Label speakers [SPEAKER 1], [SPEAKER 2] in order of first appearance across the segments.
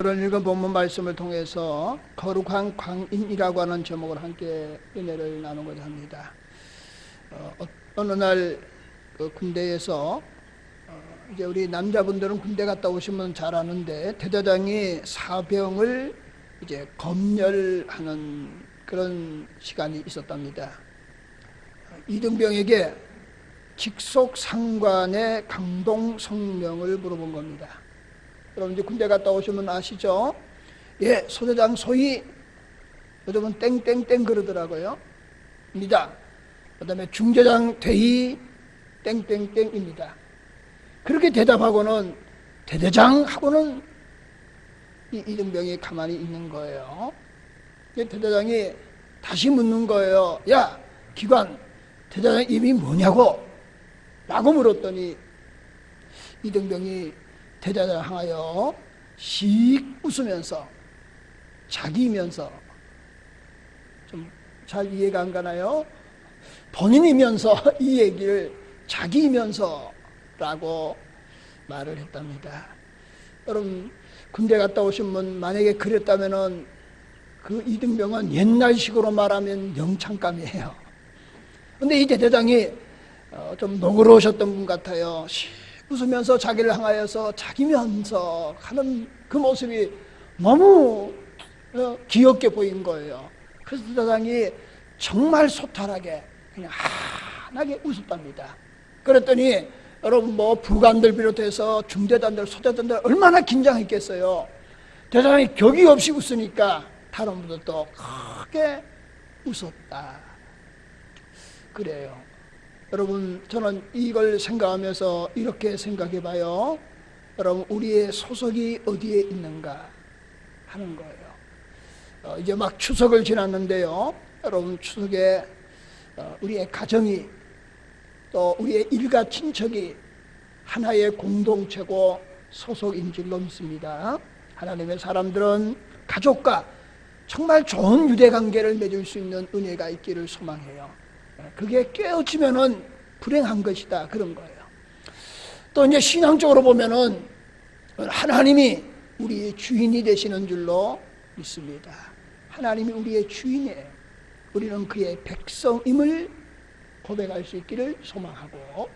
[SPEAKER 1] 오늘 읽은 본문 말씀을 통해서 거룩한 광인이라고 하는 제목을 함께 은혜를 나누고자 합니다. 어느 날 군대에서 이제 우리 남자분들은 군대 갔다 오시면 잘 아는데 대대장이 사병을 이제 검열하는 그런 시간이 있었답니다. 이등병에게 직속상관의 강동 성명을 물어본 겁니다. 여러분 이제 군대 갔다 오시면 아시죠? 예, 소대장 소위 요즘은 땡땡땡 그러더라고요. 입니다. 그 다음에 중대장 대위 땡땡땡입니다. 그렇게 대답하고는 대대장하고는 이등병이 가만히 있는 거예요. 대대장이 다시 묻는 거예요. 야, 기관 대대장 이름이 뭐냐고 라고 물었더니 이등병이 대대장을 향하여 씩 웃으면서 자기면서, 좀 잘 이해가 안 가나요? 본인이면서 이 얘기를 자기면서 라고 말을 했답니다. 여러분 군대 갔다 오신 분 만약에 그랬다면은 그 이등병은 옛날식으로 말하면 영창감이에요. 근데 이 대대장이 좀 너그러우셨던 분 같아요. 웃으면서 자기를 향하여서 자기면서 하는 그 모습이 너무 귀엽게 보인 거예요. 그래서 대대장이 정말 소탈하게 그냥 환하게 웃었답니다. 그랬더니 여러분 뭐 부관들 비롯해서 중대단들 소대단들 얼마나 긴장했겠어요. 대대장이 격이 없이 웃으니까 다른 분들도 크게 웃었다. 그래요. 여러분 저는 이걸 생각하면서 이렇게 생각해 봐요. 여러분 우리의 소속이 어디에 있는가 하는 거예요. 이제 막 추석을 지났는데요. 여러분 추석에 우리의 가정이 또 우리의 일가 친척이 하나의 공동체고 소속인 줄로 믿습니다. 하나님의 사람들은 가족과 정말 좋은 유대관계를 맺을 수 있는 은혜가 있기를 소망해요. 그게 깨어지면은 불행한 것이다 그런 거예요. 또 이제 신앙적으로 보면은 하나님이 우리의 주인이 되시는 줄로 믿습니다. 하나님이 우리의 주인이에요. 우리는 그의 백성임을 고백할 수 있기를 소망하고,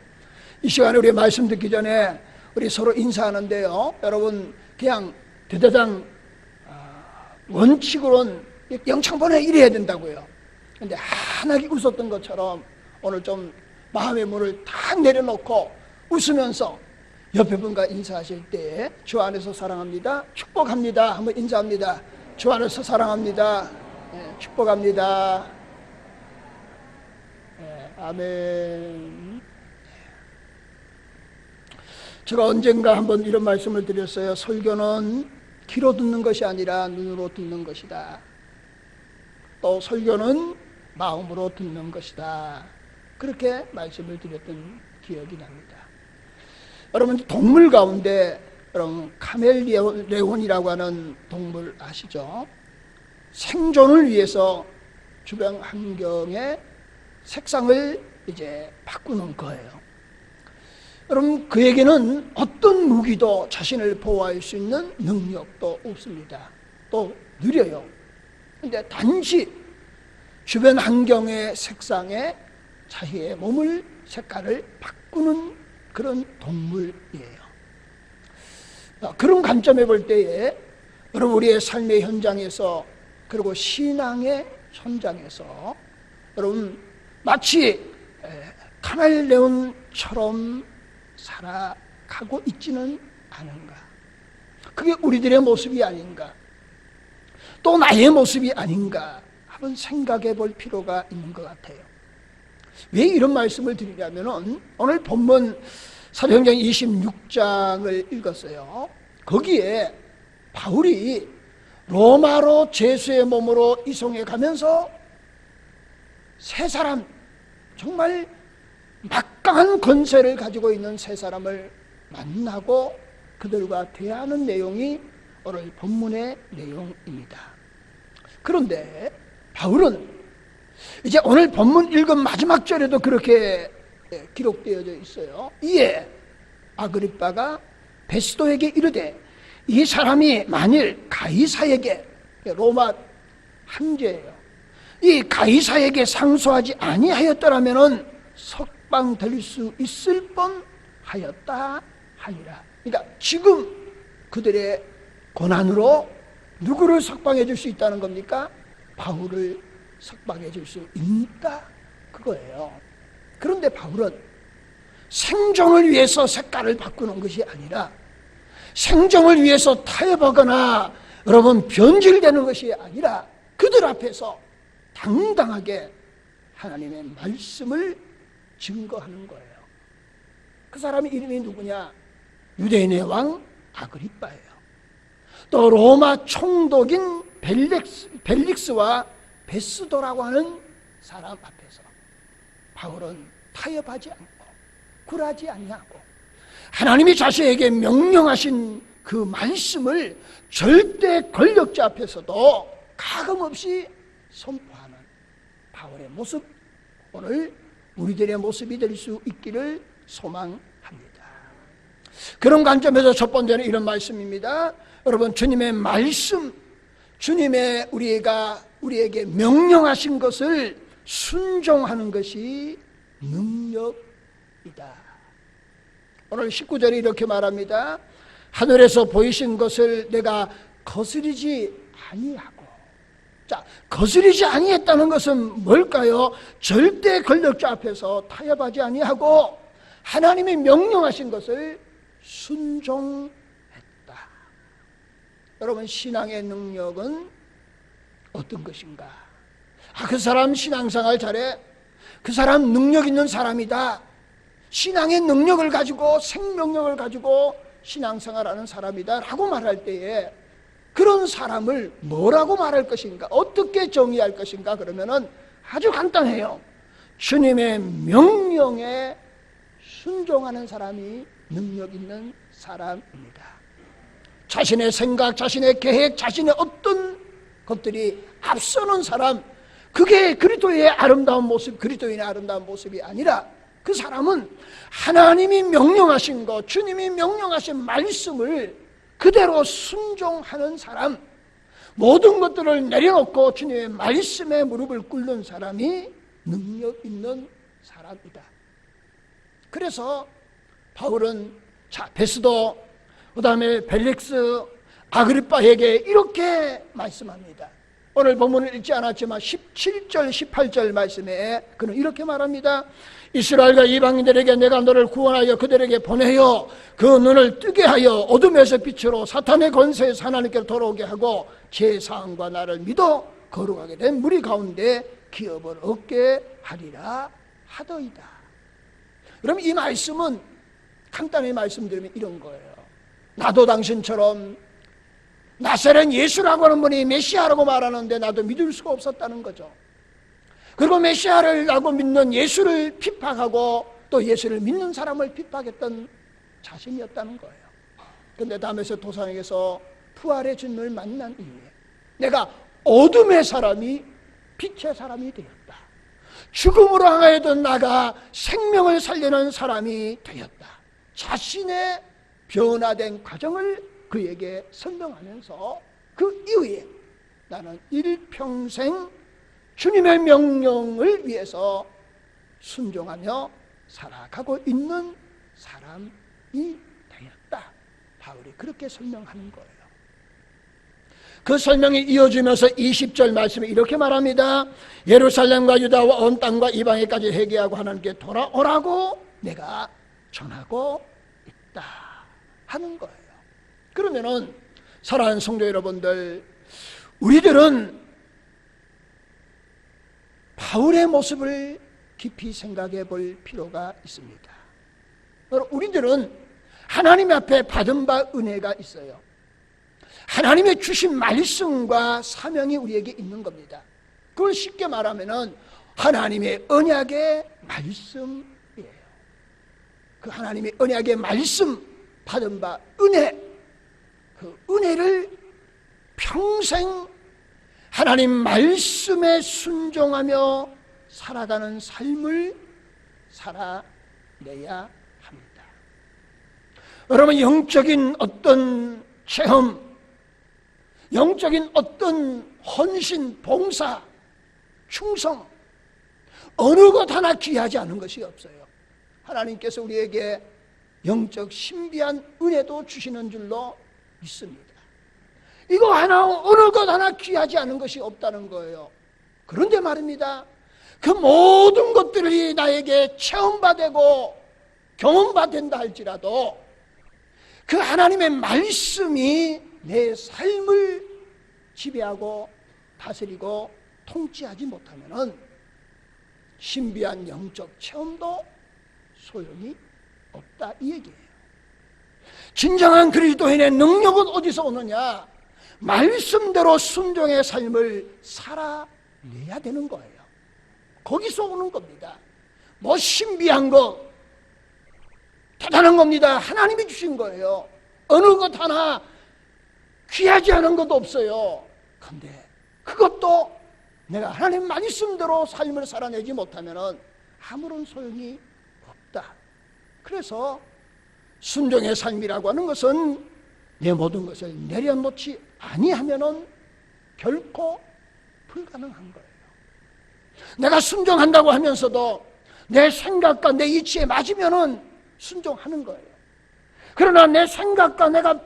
[SPEAKER 1] 이 시간에 우리 말씀 듣기 전에 우리 서로 인사하는데요. 여러분 그냥 대대장 원칙으로는 영창본에 이래야 된다고요. 근데 환하게 웃었던 것처럼 오늘 좀 마음의 문을 탁 내려놓고 웃으면서 옆에 분과 인사하실 때 주 안에서 사랑합니다, 축복합니다 한번 인사합니다. 주 안에서 사랑합니다, 축복합니다. 아멘. 제가 언젠가 한번 이런 말씀을 드렸어요. 설교는 귀로 듣는 것이 아니라 눈으로 듣는 것이다. 또 설교는 마음으로 듣는 것이다. 그렇게 말씀을 드렸던 기억이 납니다. 여러분 동물 가운데 여러분 카멜레온이라고 하는 동물 아시죠? 생존을 위해서 주변 환경의 색상을 이제 바꾸는 거예요. 여러분 그에게는 어떤 무기도 자신을 보호할 수 있는 능력도 없습니다. 또 느려요. 근데 단지 주변 환경의 색상에 자기의 몸을 색깔을 바꾸는 그런 동물이에요. 그런 관점에 볼 때에 여러분 우리의 삶의 현장에서 그리고 신앙의 현장에서 여러분 마치 카멜레온처럼 살아가고 있지는 않은가? 그게 우리들의 모습이 아닌가? 또 나의 모습이 아닌가? 한번 생각해 볼 필요가 있는 것 같아요. 왜 이런 말씀을 드리냐면은 오늘 본문 사도행전 26장을 읽었어요. 거기에 바울이 로마로 죄수의 몸으로 이송해 가면서 세 사람, 정말 막강한 권세를 가지고 있는 세 사람을 만나고 그들과 대하는 내용이 오늘 본문의 내용입니다. 그런데 바울은 이제 오늘 본문 읽은 마지막 절에도 그렇게 기록되어져 있어요. 이에 아그리빠가 베스도에게 이르되 이 사람이 만일 가이사에게, 로마 황제예요, 이 가이사에게 상소하지 아니하였더라면 석방될 수 있을 뻔하였다 하니라. 그러니까 지금 그들의 고난으로 누구를 석방해 줄 수 있다는 겁니까? 바울을 석방해 줄 수 있다, 그거예요. 그런데 바울은 생존을 위해서 색깔을 바꾸는 것이 아니라, 생존을 위해서 타협하거나 여러분 변질되는 것이 아니라, 그들 앞에서 당당하게 하나님의 말씀을 증거하는 거예요. 그 사람의 이름이 누구냐? 유대인의 왕 아그리빠예요. 또 로마 총독인 벨릭스와 베스도라고 하는 사람 앞에서 바울은 타협하지 않고 굴하지 아니하고 하나님이 자신에게 명령하신 그 말씀을 절대 권력자 앞에서도 가감없이 선포하는 바울의 모습, 오늘 우리들의 모습이 될 수 있기를 소망합니다. 그런 관점에서 첫 번째는 이런 말씀입니다. 여러분, 주님의 말씀, 주님의 우리에게 명령하신 것을 순종하는 것이 능력이다. 오늘 19절에 이렇게 말합니다. 하늘에서 보이신 것을 내가 거스르지 아니하고. 자, 거스르지 아니했다는 것은 뭘까요? 절대 권력자 앞에서 타협하지 아니하고 하나님이 명령하신 것을 순종했다. 여러분, 신앙의 능력은 어떤 것인가? 그 사람 신앙생활 잘해, 그 사람 능력 있는 사람이다, 신앙의 능력을 가지고 생명력을 가지고 신앙생활하는 사람이다 라고 말할 때에 그런 사람을 뭐라고 말할 것인가? 어떻게 정의할 것인가? 그러면은 아주 간단해요. 주님의 명령에 순종하는 사람이 능력 있는 사람입니다. 자신의 생각, 자신의 계획, 자신의 어떤 것들이 앞서는 사람, 그게 그리스도의 아름다운 모습, 그리스도인의 아름다운 모습이 아니라 그 사람은 하나님이 명령하신 것, 주님이 명령하신 말씀을 그대로 순종하는 사람, 모든 것들을 내려놓고 주님의 말씀에 무릎을 꿇는 사람이 능력 있는 사람이다. 그래서 바울은 베스도, 그 다음에 벨릭스, 아그리빠에게 이렇게 말씀합니다. 오늘 본문을 읽지 않았지만 17절, 18절 말씀에 그는 이렇게 말합니다. 이스라엘과 이방인들에게 내가 너를 구원하여 그들에게 보내어 그 눈을 뜨게 하여 어둠에서 빛으로 사탄의 권세에서 하나님께로 돌아오게 하고 제사함과 나를 믿어 거룩하게 된 무리 가운데 기업을 얻게 하리라 하더이다. 그럼 이 말씀은 간단히 말씀드리면 이런 거예요. 나도 당신처럼 나사렛 예수라고 하는 분이 메시아라고 말하는데 나도 믿을 수가 없었다는 거죠. 그리고 메시아라고 믿는 예수를 핍박하고 또 예수를 믿는 사람을 핍박했던 자신이었다는 거예요. 그런데 다메섹 도상에서 부활의 주님을 만난 이후에 내가 어둠의 사람이 빛의 사람이 되었다. 죽음으로 향하여던 나가 생명을 살리는 사람이 되었다. 자신의 변화된 과정을 그에게 설명하면서 그 이후에 나는 일평생 주님의 명령을 위해서 순종하며 살아가고 있는 사람이 되었다. 바울이 그렇게 설명하는 거예요. 그 설명이 이어지면서 20절 말씀에 이렇게 말합니다. 예루살렘과 유다와 온 땅과 이방에까지 회개하고 하나님께 돌아오라고 내가 전하고 있다 하는 거예요. 그러면은 사랑하는 성도 여러분들, 우리들은 바울의 모습을 깊이 생각해 볼 필요가 있습니다. 우리들은 하나님 앞에 받은 바 은혜가 있어요. 하나님의 주신 말씀과 사명이 우리에게 있는 겁니다. 그걸 쉽게 말하면은 하나님의 언약의 말씀이에요. 그 하나님의 언약의 말씀 받은 바 은혜, 그 은혜를 평생 하나님 말씀에 순종하며 살아가는 삶을 살아내야 합니다. 여러분, 영적인 어떤 체험, 영적인 어떤 헌신, 봉사, 충성, 어느 것 하나 귀하지 않은 것이 없어요. 하나님께서 우리에게 영적 신비한 은혜도 주시는 줄로 믿습니다. 이거 하나, 어느 것 하나 귀하지 않은 것이 없다는 거예요. 그런데 말입니다, 그 모든 것들이 나에게 체험받고 경험받는다 할지라도 그 하나님의 말씀이 내 삶을 지배하고 다스리고 통치하지 못하면은 신비한 영적 체험도 소용이 없다, 이 얘기예요. 진정한 그리스도인의 능력은 어디서 오느냐? 말씀대로 순종의 삶을 살아내야 되는 거예요. 거기서 오는 겁니다. 뭐 신비한 거, 대단한 겁니다. 하나님이 주신 거예요. 어느 것 하나 귀하지 않은 것도 없어요. 그런데 그것도 내가 하나님 말씀대로 삶을 살아내지 못하면 아무런 소용이 없다. 그래서 순종의 삶이라고 하는 것은 내 모든 것을 내려놓지 아니하면 결코 불가능한 거예요. 내가 순종한다고 하면서도 내 생각과 내 이치에 맞으면 순종하는 거예요. 그러나 내 생각과 내가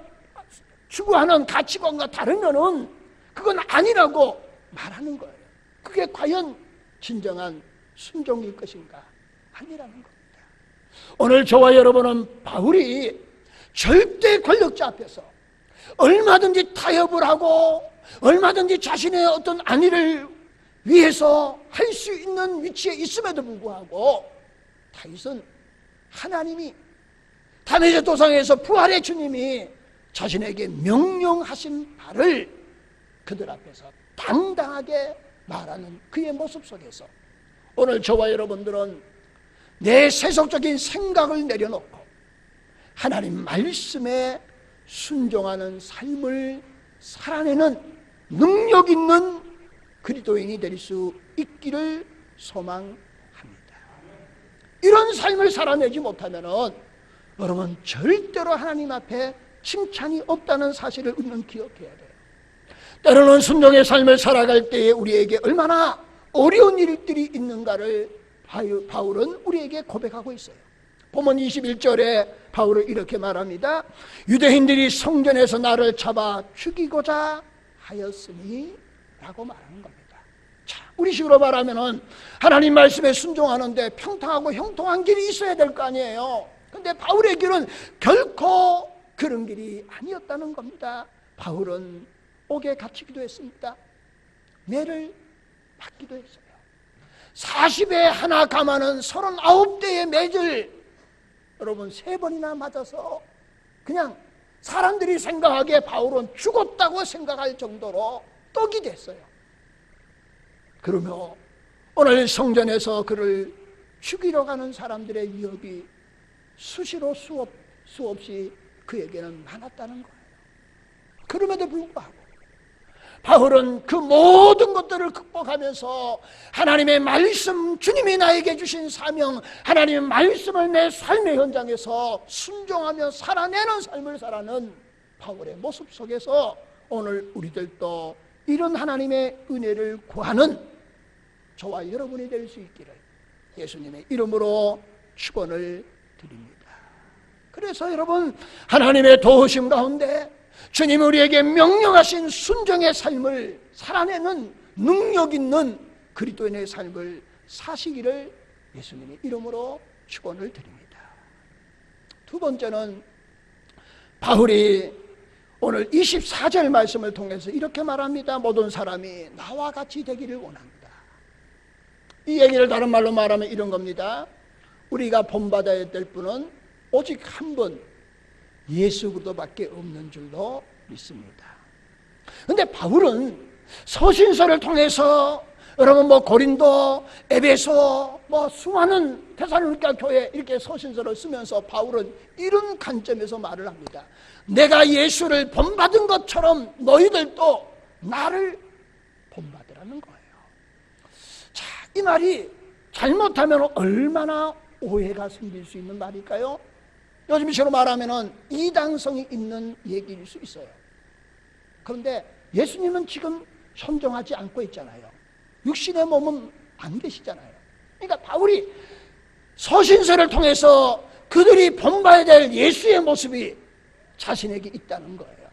[SPEAKER 1] 추구하는 가치관과 다르면 그건 아니라고 말하는 거예요. 그게 과연 진정한 순종일 것인가? 아니라는 겁니다. 오늘 저와 여러분은 바울이 절대 권력자 앞에서 얼마든지 타협을 하고 얼마든지 자신의 어떤 안위를 위해서 할 수 있는 위치에 있음에도 불구하고 다윗은 하나님이 다메섹 도상에서 부활의 주님이 자신에게 명령하신 바를 그들 앞에서 당당하게 말하는 그의 모습 속에서 오늘 저와 여러분들은 내 세속적인 생각을 내려놓고 하나님 말씀에 순종하는 삶을 살아내는 능력 있는 그리스도인이 될 수 있기를 소망합니다. 이런 삶을 살아내지 못하면 여러분 절대로 하나님 앞에 칭찬이 없다는 사실을 우리는 기억해야 돼요. 때로는 순종의 삶을 살아갈 때에 우리에게 얼마나 어려운 일들이 있는가를 바울은 우리에게 고백하고 있어요. 본문 21절에 바울은 이렇게 말합니다. 유대인들이 성전에서 나를 잡아 죽이고자 하였으니 라고 말하는 겁니다. 자, 우리식으로 말하면은 하나님 말씀에 순종하는데 평탄하고 형통한 길이 있어야 될 거 아니에요. 근데 바울의 길은 결코 그런 길이 아니었다는 겁니다. 바울은 옥에 갇히기도 했습니다. 매를 맞기도 했어요. 40에 하나 감하는 39대의 매를 여러분 3번이나 맞아서 그냥 사람들이 생각하기에 바울은 죽었다고 생각할 정도로 떡이 됐어요. 그러며 오늘 성전에서 그를 죽이러 가는 사람들의 위협이 수시로 수없이 그에게는 많았다는 거예요. 그럼에도 불구하고 바울은 그 모든 것들을 극복하면서 하나님의 말씀, 주님이 나에게 주신 사명, 하나님의 말씀을 내 삶의 현장에서 순종하며 살아내는 삶을 살아는 바울의 모습 속에서 오늘 우리들도 이런 하나님의 은혜를 구하는 저와 여러분이 될 수 있기를 예수님의 이름으로 축원을 드립니다. 그래서 여러분 하나님의 도우심 가운데 주님 우리에게 명령하신 순종의 삶을 살아내는 능력 있는 그리스도인의 삶을 사시기를 예수님의 이름으로 축원을 드립니다. 두 번째는 바울이 오늘 24절 말씀을 통해서 이렇게 말합니다. 모든 사람이 나와 같이 되기를 원합니다. 이 얘기를 다른 말로 말하면 이런 겁니다. 우리가 본받아야 될 분은 오직 한 분, 예수 그리스도밖에 없는 줄로 믿습니다. 그런데 바울은 서신서를 통해서 여러분 고린도, 에베소, 수많은 데살로니가 교회 이렇게 서신서를 쓰면서 바울은 이런 관점에서 말을 합니다. 내가 예수를 본받은 것처럼 너희들도 나를 본받으라는 거예요. 자, 이 말이 잘못하면 얼마나 오해가 생길 수 있는 말일까요? 요즘식으로 말하면 이당성이 있는 얘기일 수 있어요. 그런데 예수님은 지금 현존하지 않고 있잖아요. 육신의 몸은 안 계시잖아요. 그러니까 바울이 서신서를 통해서 그들이 본받아야 될 예수의 모습이 자신에게 있다는 거예요.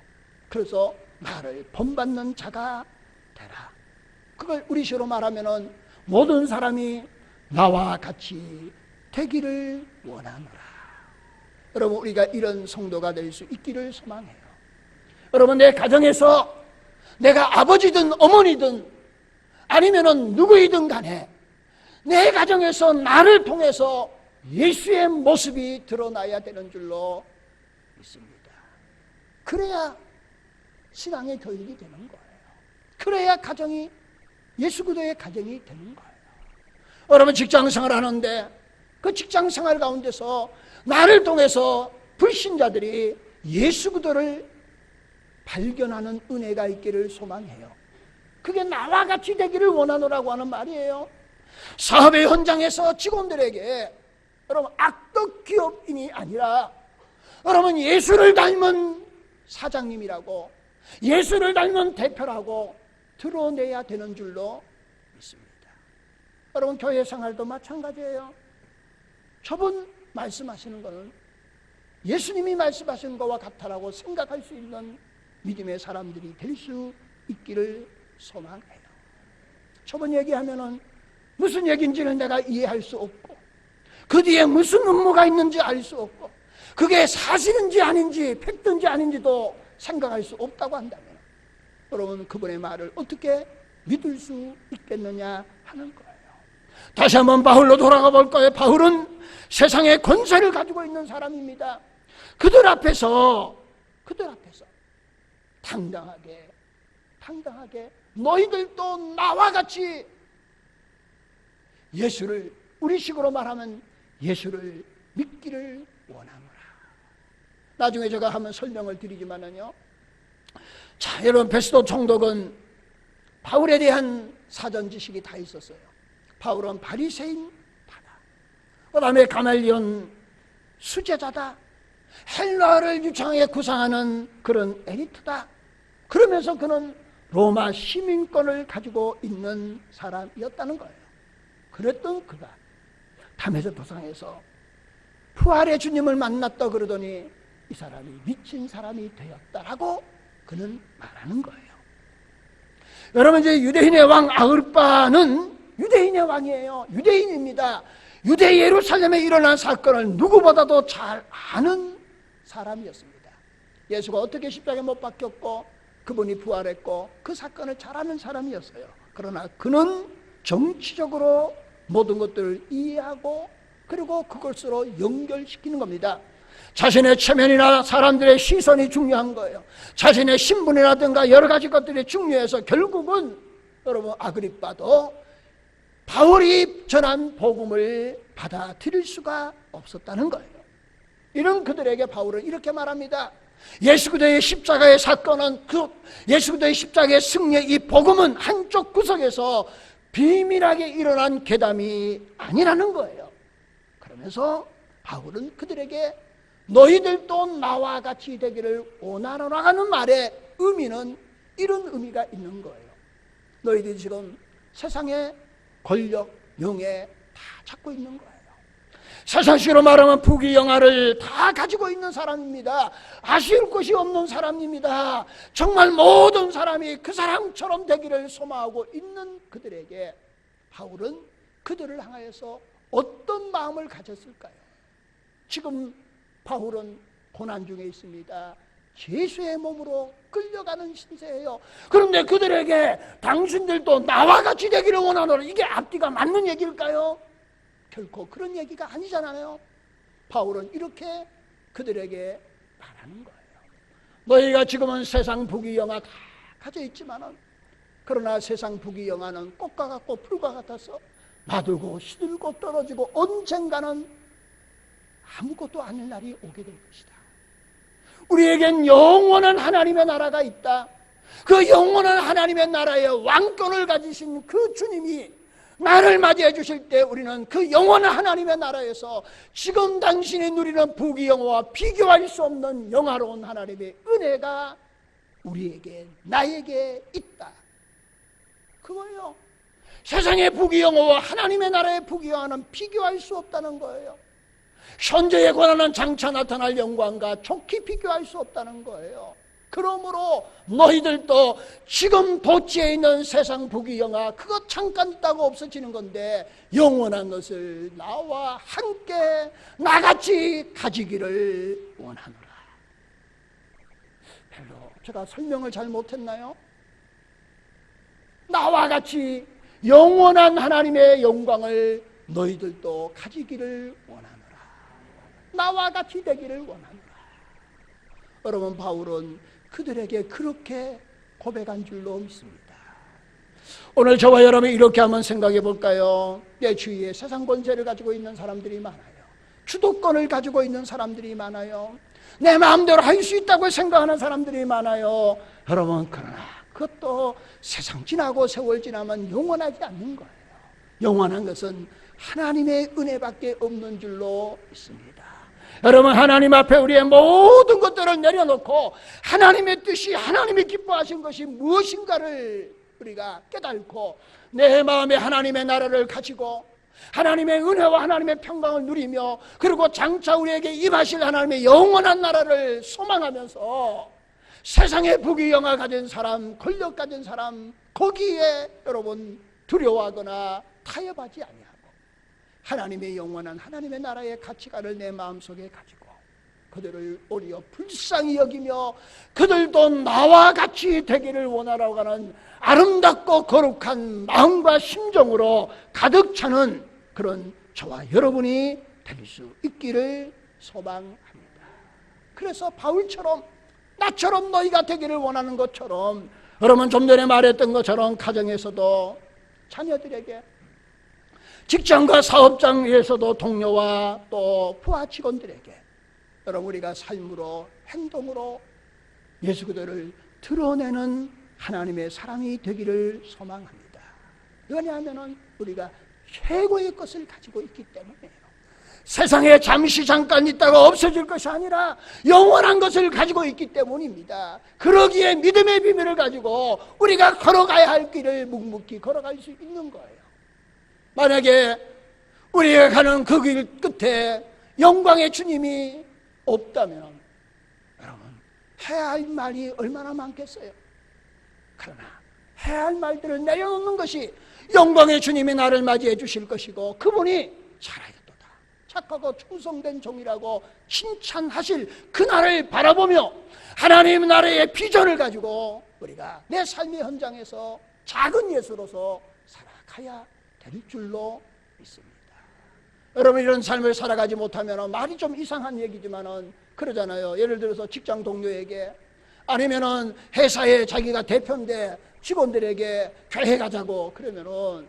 [SPEAKER 1] 그래서 나를 본받는 자가 되라. 그걸 우리식으로 말하면 모든 사람이 나와 같이 되기를 원하노라. 여러분, 우리가 이런 성도가 될 수 있기를 소망해요. 여러분, 내 가정에서 내가 아버지든 어머니든 아니면은 누구이든 간에 내 가정에서 나를 통해서 예수의 모습이 드러나야 되는 줄로 믿습니다. 그래야 신앙의 교육이 되는 거예요. 그래야 가정이 예수 그리스도의 가정이 되는 거예요. 여러분, 직장생활 하는데 그 직장생활 가운데서 나를 통해서 불신자들이 예수 그리스도를 발견하는 은혜가 있기를 소망해요. 그게 나와 같이 되기를 원하노라고 하는 말이에요. 사업의 현장에서 직원들에게 여러분, 악덕 기업인이 아니라 여러분, 예수를 닮은 사장님이라고, 예수를 닮은 대표라고 드러내야 되는 줄로 믿습니다. 여러분, 교회 생활도 마찬가지예요. 저분 말씀하시는 것은 예수님이 말씀하시는 것과 같다라고 생각할 수 있는 믿음의 사람들이 될 수 있기를 소망해요. 저번 얘기하면은 무슨 얘기인지는 내가 이해할 수 없고 그 뒤에 무슨 음모가 있는지 알 수 없고 그게 사실인지 아닌지 팩트인지 아닌지도 생각할 수 없다고 한다면 여러분, 그분의 말을 어떻게 믿을 수 있겠느냐 하는 거예요. 다시 한번 바울로 돌아가 볼 거예요. 바울은 세상의 권세를 가지고 있는 사람입니다. 그들 앞에서 당당하게 너희들도 나와 같이 예수를, 우리식으로 말하면 예수를 믿기를 원하노라. 나중에 제가 한번 설명을 드리지만은요, 자, 여러분, 베스도 총독은 바울에 대한 사전 지식이 다 있었어요. 바울은 바리새인파다. 그 다음에 가말리온 수제자다. 헬라어를 유창하게 구상하는 그런 엘리트다. 그러면서 그는 로마 시민권을 가지고 있는 사람이었다는 거예요. 그랬던 그가 담에서 도상에서 부활의 주님을 만났다 그러더니 이 사람이 미친 사람이 되었다라고 그는 말하는 거예요. 여러분, 이제 유대인의 왕 아그리빠는 유대인의 왕이에요. 유대인입니다. 유대 예루살렘에 일어난 사건을 누구보다도 잘 아는 사람이었습니다. 예수가 어떻게 십자가에 못 박혔고 그분이 부활했고 그 사건을 잘 아는 사람이었어요. 그러나 그는 정치적으로 모든 것들을 이해하고 그리고 그것으로 연결시키는 겁니다. 자신의 체면이나 사람들의 시선이 중요한 거예요. 자신의 신분이라든가 여러 가지 것들이 중요해서 결국은 여러분, 아그리빠도 바울이 전한 복음을 받아들일 수가 없었다는 거예요. 이런 그들에게 바울은 이렇게 말합니다. 예수 그리스도의 십자가의 사건은, 그 예수 그리스도의 십자가의 승리의 이 복음은 한쪽 구석에서 비밀하게 일어난 괴담이 아니라는 거예요. 그러면서 바울은 그들에게 너희들도 나와 같이 되기를 원하노라 하는 말의 의미는 이런 의미가 있는 거예요. 너희들이 지금 세상의 권력, 명예 다 잡고 있는 거예요. 세상식으로 말하면 부귀영화를 다 가지고 있는 사람입니다. 아쉬울 것이 없는 사람입니다. 정말 모든 사람이 그 사람처럼 되기를 소망하고 있는 그들에게 바울은 그들을 향하여서 어떤 마음을 가졌을까요? 지금 바울은 고난 중에 있습니다. 예수의 몸으로 끌려가는 신세예요. 그런데 그들에게 당신들도 나와 같이 되기를 원하노라, 이게 앞뒤가 맞는 얘기일까요? 결코 그런 얘기가 아니잖아요. 바울은 이렇게 그들에게 말하는 거예요. 너희가 지금은 세상 부귀영화 다 가져 있지만은, 그러나 세상 부귀영화는 꽃과 같고 풀과 같아서 마들고 시들고 떨어지고 언젠가는 아무것도 아닌 날이 오게 될 것이다. 우리에겐 영원한 하나님의 나라가 있다. 그 영원한 하나님의 나라의 왕권을 가지신 그 주님이 나를 맞이해 주실 때 우리는 그 영원한 하나님의 나라에서 지금 당신이 누리는 부귀영화와 비교할 수 없는 영화로운 하나님의 은혜가 우리에게, 나에게 있다. 그거예요. 세상의 부귀영화와 하나님의 나라의 부귀영화는 비교할 수 없다는 거예요. 현재에 관한 장차 나타날 영광과 좋게 비교할 수 없다는 거예요. 그러므로 너희들도 지금 도처에 있는 세상 부귀영화 그것 잠깐 있다고 없어지는 건데 영원한 것을 나와 함께 나같이 가지기를 원하노라. 별로 제가 설명을 잘 못했나요? 나와 같이 영원한 하나님의 영광을 너희들도 가지기를 원하노라. 나와 같이 되기를 원하노라. 여러분, 바울은 그들에게 그렇게 고백한 줄로 믿습니다. 오늘 저와 여러분이 이렇게 한번 생각해 볼까요? 내 주위에 세상 권세를 가지고 있는 사람들이 많아요. 주도권을 가지고 있는 사람들이 많아요. 내 마음대로 할 수 있다고 생각하는 사람들이 많아요. 여러분, 그러나 그것도 세상 지나고 세월 지나면 영원하지 않는 거예요. 영원한 것은 하나님의 은혜밖에 없는 줄로 믿습니다. 여러분, 하나님 앞에 우리의 모든 것들을 내려놓고 하나님의 뜻이, 하나님이 기뻐하신 것이 무엇인가를 우리가 깨닫고 내 마음에 하나님의 나라를 가지고 하나님의 은혜와 하나님의 평강을 누리며 그리고 장차 우리에게 임하실 하나님의 영원한 나라를 소망하면서 세상의 부귀영화 가진 사람, 권력 가진 사람, 거기에 여러분 두려워하거나 타협하지 아니하고 하나님의 영원한 하나님의 나라의 가치관을 내 마음속에 가지고 그들을 오히려 불쌍히 여기며 그들도 나와 같이 되기를 원하라고 하는 아름답고 거룩한 마음과 심정으로 가득 차는 그런 저와 여러분이 될 수 있기를 소망합니다. 그래서 바울처럼 나처럼 너희가 되기를 원하는 것처럼 여러분 좀 전에 말했던 것처럼 가정에서도 자녀들에게 직장과 사업장에서도 동료와 또 부하 직원들에게 여러분 우리가 삶으로 행동으로 예수 그리스도를 드러내는 하나님의 사람이 되기를 소망합니다. 왜냐하면 우리가 최고의 것을 가지고 있기 때문이에요. 세상에 잠시 잠깐 있다가 없어질 것이 아니라 영원한 것을 가지고 있기 때문입니다. 그러기에 믿음의 비밀을 가지고 우리가 걸어가야 할 길을 묵묵히 걸어갈 수 있는 거예요. 만약에 우리가 가는 그 길 끝에 영광의 주님이 없다면 여러분 해야 할 말이 얼마나 많겠어요. 그러나 해야 할 말들을 내려놓는 것이 영광의 주님이 나를 맞이해 주실 것이고 그분이 잘하였도다 착하고 충성된 종이라고 칭찬하실 그날을 바라보며 하나님 나라의 비전을 가지고 우리가 내 삶의 현장에서 작은 예수로서 살아가야 될 줄로 믿습니다. 여러분 이런 삶을 살아가지 못하면 말이 좀 이상한 얘기지만은 그러잖아요. 예를 들어서 직장 동료에게 아니면은 회사에 자기가 대표인데 직원들에게 교회 가자고 그러면은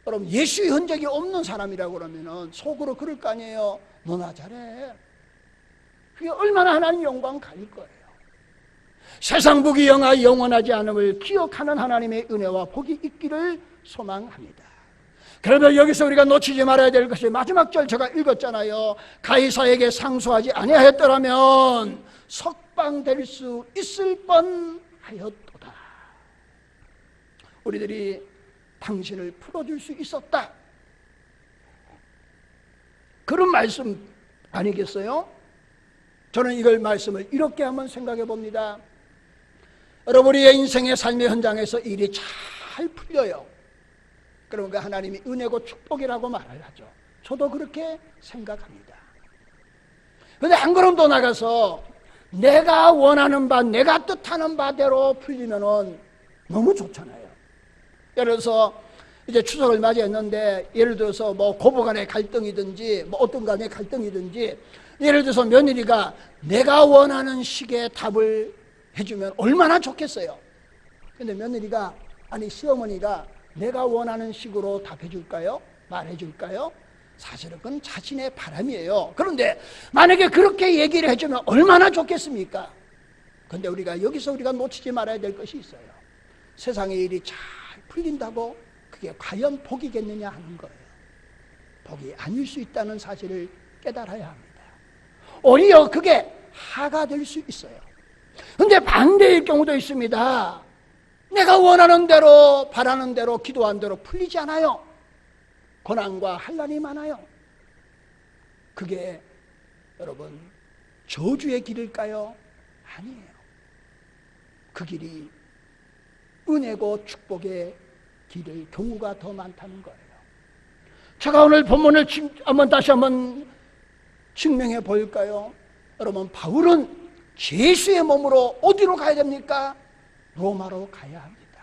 [SPEAKER 1] 여러분 예수의 흔적이 없는 사람이라고 그러면은 속으로 그럴 거 아니에요. 너나 잘해. 그게 얼마나 하나님 영광 가릴 거예요. 세상 부귀영화 영원하지 않음을 기억하는 하나님의 은혜와 복이 있기를 소망합니다. 그러면 여기서 우리가 놓치지 말아야 될 것이 마지막 절 제가 읽었잖아요. 가이사에게 상소하지 아니하였더라면 석방될 수 있을 뻔하였도다. 우리들이 당신을 풀어줄 수 있었다. 그런 말씀 아니겠어요? 저는 이걸 말씀을 이렇게 한번 생각해 봅니다. 여러분 우리의 인생의 삶의 현장에서 일이 잘 풀려요. 그러니까 하나님이 은혜고 축복이라고 말을 하죠. 저도 그렇게 생각합니다. 그런데 한 걸음 더 나가서 내가 원하는 바, 내가 뜻하는 바대로 풀리면은 너무 좋잖아요. 예를 들어서 이제 추석을 맞이했는데 예를 들어서 뭐 고부간의 갈등이든지 뭐 어떤 간의 갈등이든지 예를 들어서 며느리가 내가 원하는 식의 답을 해주면 얼마나 좋겠어요. 근데 며느리가 아니 시어머니가 내가 원하는 식으로 답해 줄까요? 말해 줄까요? 사실은 그건 자신의 바람이에요. 그런데 만약에 그렇게 얘기를 해주면 얼마나 좋겠습니까? 그런데 우리가 여기서 우리가 놓치지 말아야 될 것이 있어요. 세상의 일이 잘 풀린다고 그게 그게 과연 복이겠느냐 하는 거예요. 복이 아닐 수 있다는 사실을 깨달아야 합니다. 오히려 그게 하가 될 수 있어요. 근데 반대일 경우도 있습니다. 내가 원하는 대로 바라는 대로 기도한 대로 풀리지 않아요. 고난과 환난이 많아요. 그게 여러분 저주의 길일까요? 아니에요. 그 길이 은혜고 축복의 길일 경우가 더 많다는 거예요. 제가 오늘 본문을 다시 한번 증명해 볼까요? 여러분, 바울은 예수의 몸으로 어디로 가야 됩니까? 로마로 가야 합니다.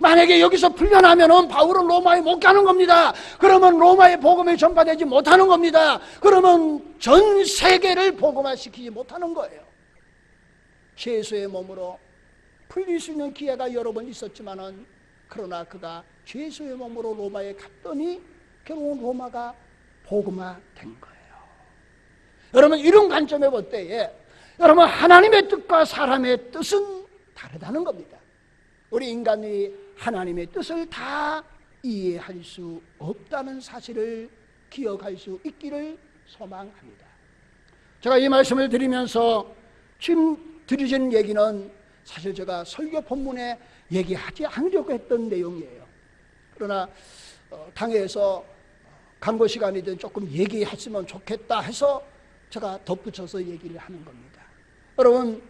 [SPEAKER 1] 만약에 여기서 풀려나면 바울은 로마에 못 가는 겁니다. 그러면 로마의 복음이 전파되지 못하는 겁니다. 그러면 전 세계를 복음화시키지 못하는 거예요. 예수의 몸으로 풀릴 수 있는 기회가 여러 번 있었지만은, 그러나 그가 예수의 몸으로 로마에 갔더니 결국은 로마가 복음화된 거예요. 여러분, 이런 관점에 볼 때에 여러분, 하나님의 뜻과 사람의 뜻은 다르다는 겁니다. 우리 인간이 하나님의 뜻을 다 이해할 수 없다는 사실을 기억할 수 있기를 소망합니다. 제가 이 말씀을 드리면서 지금 드리는 얘기는 사실 제가 설교 본문에 얘기하지 않으려고 했던 내용이에요. 그러나 당회에서 간고 시간이든 조금 얘기했으면 좋겠다 해서 제가 덧붙여서 얘기를 하는 겁니다. 여러분,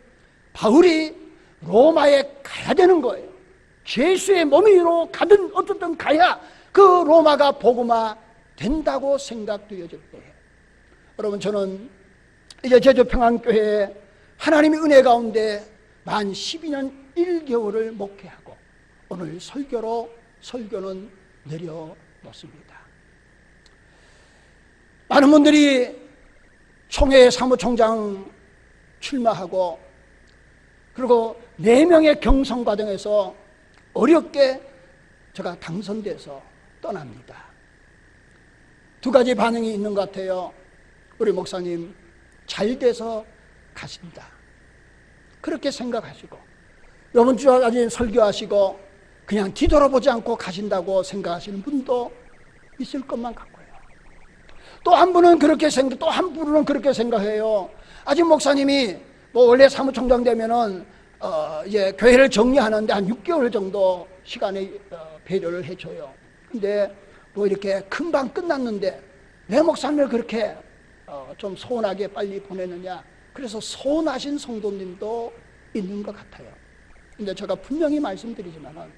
[SPEAKER 1] 바울이 로마에 가야 되는 거예요. 예수의 몸으로 가든 어쨌든 가야 그 로마가 복음화 된다고 생각되어질 때에, 여러분, 저는 이제 제주평안교회에 하나님의 은혜 가운데 만 12년 1개월을 목회하고 오늘 설교는 내려놓습니다. 많은 분들이 총회 사무총장 출마하고 그리고 4명의 경선 과정에서 어렵게 제가 당선돼서 떠납니다. 2가지 반응이 있는 것 같아요. 우리 목사님 잘 돼서 가신다, 그렇게 생각하시고, 이번 주까지 설교하시고 그냥 뒤돌아보지 않고 가신다고 생각하시는 분도 있을 것만 같고요. 또 한 분은 그렇게 생각해요. 아직 목사님이 원래 사무총장 되면은 이제 교회를 정리하는데 한 6개월 정도 시간에 배려를 해줘요. 근데 이렇게 금방 끝났는데 왜 목사님을 그렇게 좀 소원하게 빨리 보내느냐, 그래서 소원하신 성도님도 있는 것 같아요. 근데 제가 분명히 말씀드리지만은,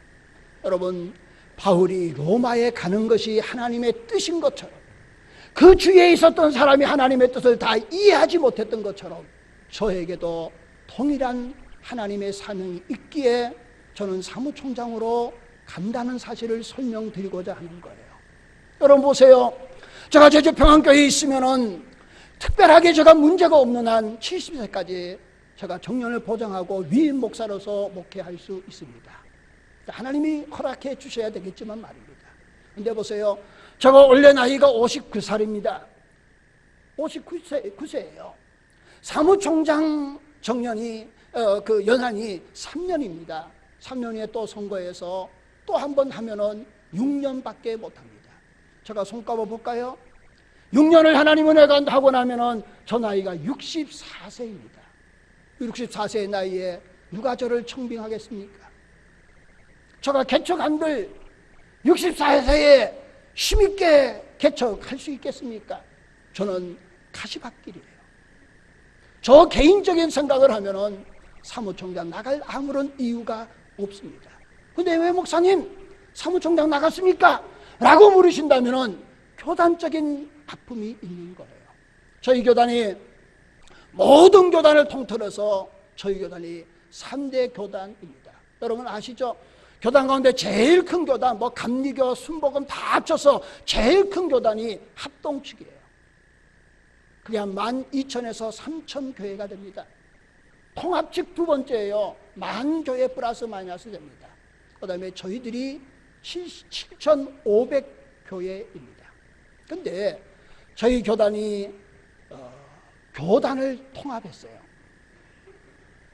[SPEAKER 1] 여러분, 바울이 로마에 가는 것이 하나님의 뜻인 것처럼, 그 주위에 있었던 사람이 하나님의 뜻을 다 이해하지 못했던 것처럼 저에게도 동일한 하나님의 사명이 있기에 저는 사무총장으로 간다는 사실을 설명드리고자 하는 거예요. 여러분 보세요. 제가 제주평안교회에 있으면은 특별하게 제가 문제가 없는 한 70세까지 제가 정년을 보장하고 위임 목사로서 목회할 수 있습니다. 하나님이 허락해 주셔야 되겠지만 말입니다. 근데 보세요. 제가 원래 나이가 59살입니다. 59세예요. 사무총장 정년이 그 연한이 3년입니다. 3년 후에 또 선거해서 또 한 번 하면은 6년밖에 못합니다. 제가 손꼽아 볼까요? 6년을 하나님 은혜가 하고 나면은 저 나이가 64세입니다. 64세의 나이에 누가 저를 청빙하겠습니까? 제가 개척한들 64세에 힘있게 개척할 수 있겠습니까? 저는 가시밭길이에요. 저 개인적인 생각을 하면은 사무총장 나갈 아무런 이유가 없습니다. 근데 왜 목사님 사무총장 나갔습니까? 라고 물으신다면은 교단적인 아픔이 있는 거예요. 저희 교단이 모든 교단을 통틀어서 저희 교단이 3대 교단입니다. 여러분 아시죠? 교단 가운데 제일 큰 교단, 감리교, 순복음 다 합쳐서 제일 큰 교단이 합동측이에요. 그게 한 12,000에서 3,000 교회가 됩니다. 통합측 2번째예요. 10,000교회 플러스 마이너스 됩니다. 그 다음에 저희들이 7,500교회입니다. 근데 저희 교단이 교단을 통합했어요.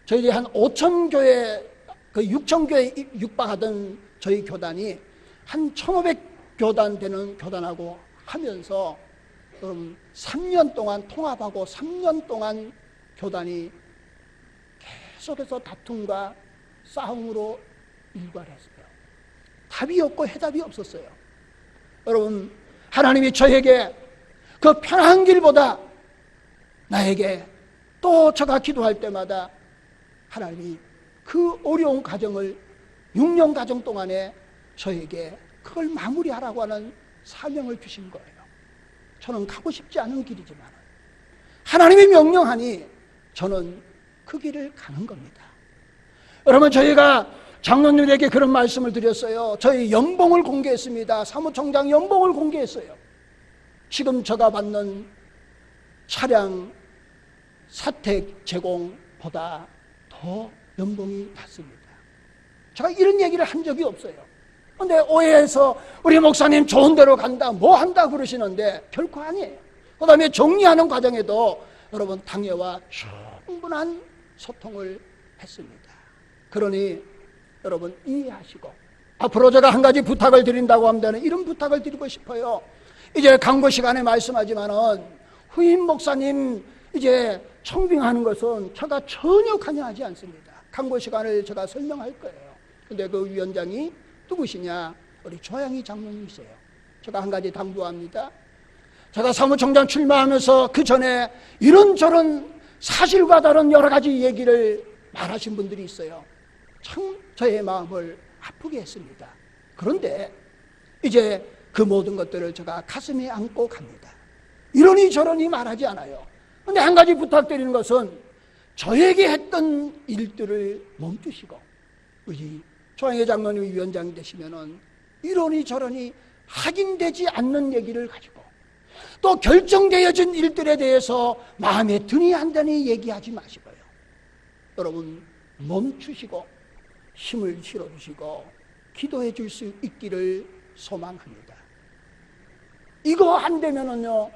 [SPEAKER 1] 저희들이 한 5,000교회, 6,000교회 육박하던 저희 교단이 한 1500교단 되는 교단하고 하면서 3년 동안 통합하고 3년 동안 교단이 계속해서 다툼과 싸움으로 일관했어요. 답이 없고 해답이 없었어요. 여러분, 하나님이 저에게 그 편한 길보다 나에게 또 제가 기도할 때마다 하나님이 그 어려운 과정을 6년 과정 동안에 저에게 그걸 마무리하라고 하는 사명을 주신 거예요. 저는 가고 싶지 않은 길이지만 하나님이 명령하니 저는 그 길을 가는 겁니다. 여러분, 저희가 장로님에게 그런 말씀을 드렸어요. 저희 연봉을 공개했습니다. 사무총장 연봉을 공개했어요. 지금 제가 받는 차량 사택 제공보다 더 연봉이 낮습니다. 제가 이런 얘기를 한 적이 없어요. 근데 오해해서 우리 목사님 좋은 데로 간다, 뭐 한다 그러시는데 결코 아니에요. 그 다음에 정리하는 과정에도 여러분 당회와 충분한 소통을 했습니다. 그러니 여러분 이해하시고 앞으로 제가 한 가지 부탁을 드린다고 하면 이런 부탁을 드리고 싶어요. 이제 강구 시간에 말씀하지만은 후임 목사님 이제 청빙하는 것은 제가 전혀 관여하지 않습니다. 강구 시간을 제가 설명할 거예요. 근데 그 위원장이 누구시냐? 우리 조양희 장로님이세요. 제가 한 가지 당부합니다. 제가 사무총장 출마하면서 그 전에 이런저런 사실과 다른 여러 가지 얘기를 말하신 분들이 있어요. 참 저의 마음을 아프게 했습니다. 그런데 이제 그 모든 것들을 제가 가슴에 안고 갑니다. 이러니 저러니 말하지 않아요. 그런데 한 가지 부탁드리는 것은 저에게 했던 일들을 멈추시고 우리 조양희 장로님 위원장이 되시면은 이러니 저러니 확인되지 않는 얘기를 가지고 또 결정되어진 일들에 대해서 마음에 드니 안 드니 얘기하지 마시고요. 여러분 멈추시고 힘을 실어주시고 기도해 줄 수 있기를 소망합니다. 이거 안 되면은요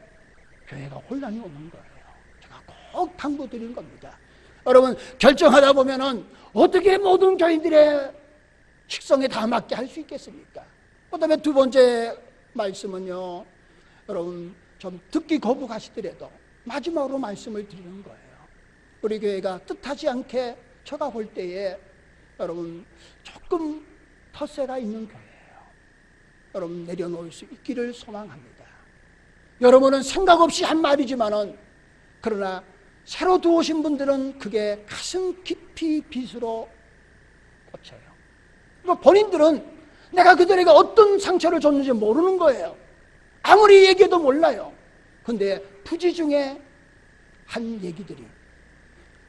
[SPEAKER 1] 교회가 혼란이 오는 거예요. 제가 꼭 당부드리는 겁니다. 여러분 결정하다 보면은 어떻게 모든 교인들의 식성에 다 맞게 할 수 있겠습니까? 그 다음에 두 번째 말씀은요, 여러분 좀 듣기 거부하시더라도 마지막으로 말씀을 드리는 거예요. 우리 교회가 뜻하지 않게 제가 볼 때에 여러분 조금 텃세가 있는 교회예요. 여러분 내려놓을 수 있기를 소망합니다. 여러분은 생각 없이 한 말이지만은 그러나 새로 들어오신 분들은 그게 가슴 깊이 빗으로 꽂혀요. 그러니까 본인들은 내가 그들에게 어떤 상처를 줬는지 모르는 거예요. 아무리 얘기해도 몰라요. 근데 부지 중에 한 얘기들이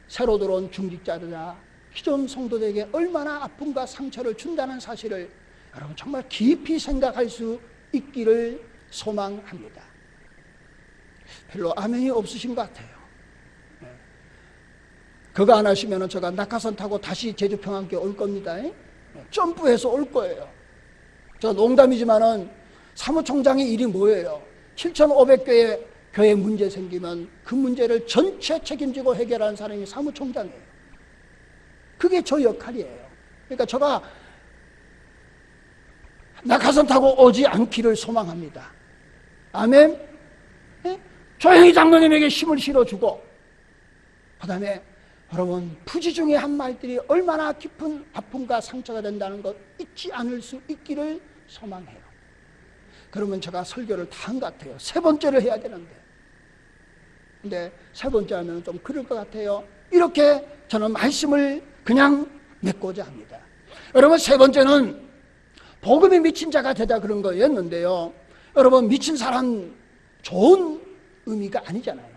[SPEAKER 1] 새로 들어온 중직자들이나 기존 성도들에게 얼마나 아픔과 상처를 준다는 사실을 여러분 정말 깊이 생각할 수 있기를 소망합니다. 별로 아멘이 없으신 것 같아요. 그거 안 하시면 제가 낙하산 타고 다시 제주평안교회 올 겁니다. 점프해서 올 거예요. 저 농담이지만은 사무총장의 일이 뭐예요? 7,500개의 교회 문제 생기면 그 문제를 전체 책임지고 해결하는 사람이 사무총장이에요. 그게 저 역할이에요. 그러니까 제가 낙하산 타고 오지 않기를 소망합니다. 아멘. 조양희 장로님에게 힘을 실어주고 그 다음에 여러분 부지 중에 한 말들이 얼마나 깊은 아픔과 상처가 된다는 것 잊지 않을 수 있기를 소망해요. 그러면 제가 설교를 다 한 것 같아요. 세 번째를 해야 되는데 근데 세 번째 하면 좀 그럴 것 같아요. 이렇게 저는 말씀을 그냥 맺고자 합니다. 여러분 세 번째는 복음에 미친 자가 되자 그런 거였는데요. 여러분 미친 사람 좋은 의미가 아니잖아요.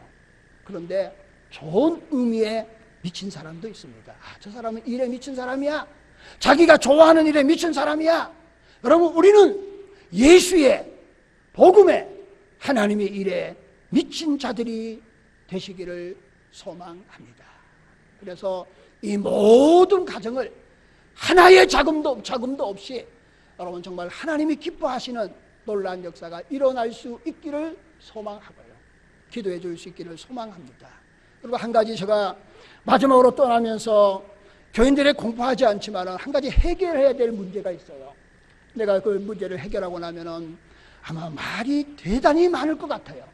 [SPEAKER 1] 그런데 좋은 의미의 미친 사람도 있습니다. 저 사람은 일에 미친 사람이야. 자기가 좋아하는 일에 미친 사람이야. 여러분 우리는 예수의 복음에 하나님의 일에 미친 자들이 되시기를 소망합니다. 그래서 이 모든 가정을 하나의 자금도 없이 여러분 정말 하나님이 기뻐하시는 놀라운 역사가 일어날 수 있기를 소망하고요. 기도해 줄 수 있기를 소망합니다. 그리고 한 가지 제가 마지막으로 떠나면서 교인들이 공부하지 않지만 한 가지 해결해야 될 문제가 있어요. 내가 그 문제를 해결하고 나면은 아마 말이 대단히 많을 것 같아요.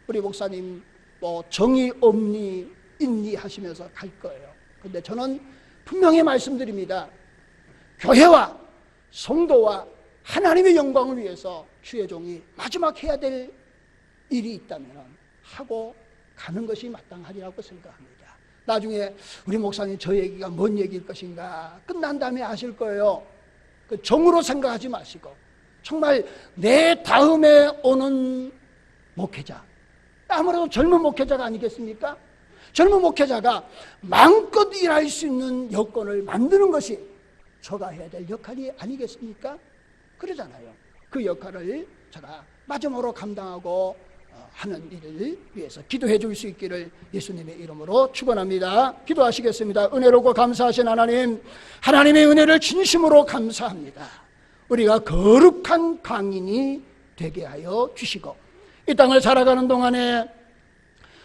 [SPEAKER 1] 우리 목사님 뭐 정의 없니 있니 하시면서 갈 거예요. 근데 저는 분명히 말씀드립니다. 교회와 성도와 하나님의 영광을 위해서 주의 종이 마지막 해야 될 일이 있다면 하고 가는 것이 마땅하리라고 생각합니다. 나중에 우리 목사님 저 얘기가 뭔 얘기일 것인가 끝난 다음에 아실 거예요. 그 정으로 생각하지 마시고 정말 내 다음에 오는 목회자, 아무래도 젊은 목회자가 아니겠습니까? 젊은 목회자가 마음껏 일할 수 있는 여건을 만드는 것이 저가 해야 될 역할이 아니겠습니까? 그러잖아요. 그 역할을 제가 마지막으로 감당하고 하는 일을 위해서 기도해 줄 수 있기를 예수님의 이름으로 축원합니다. 기도하시겠습니다. 은혜롭고 감사하신 하나님, 하나님의 은혜를 진심으로 감사합니다. 우리가 거룩한 강인이 되게 하여 주시고 이 땅을 살아가는 동안에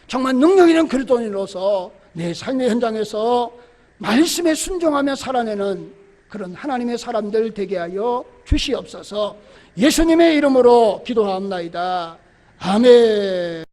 [SPEAKER 1] 정말 능력 있는 그리스도인으로서 내 삶의 현장에서 말씀에 순종하며 살아내는 그런 하나님의 사람들 되게 하여 주시옵소서. 예수님의 이름으로 기도하옵나이다. 아멘.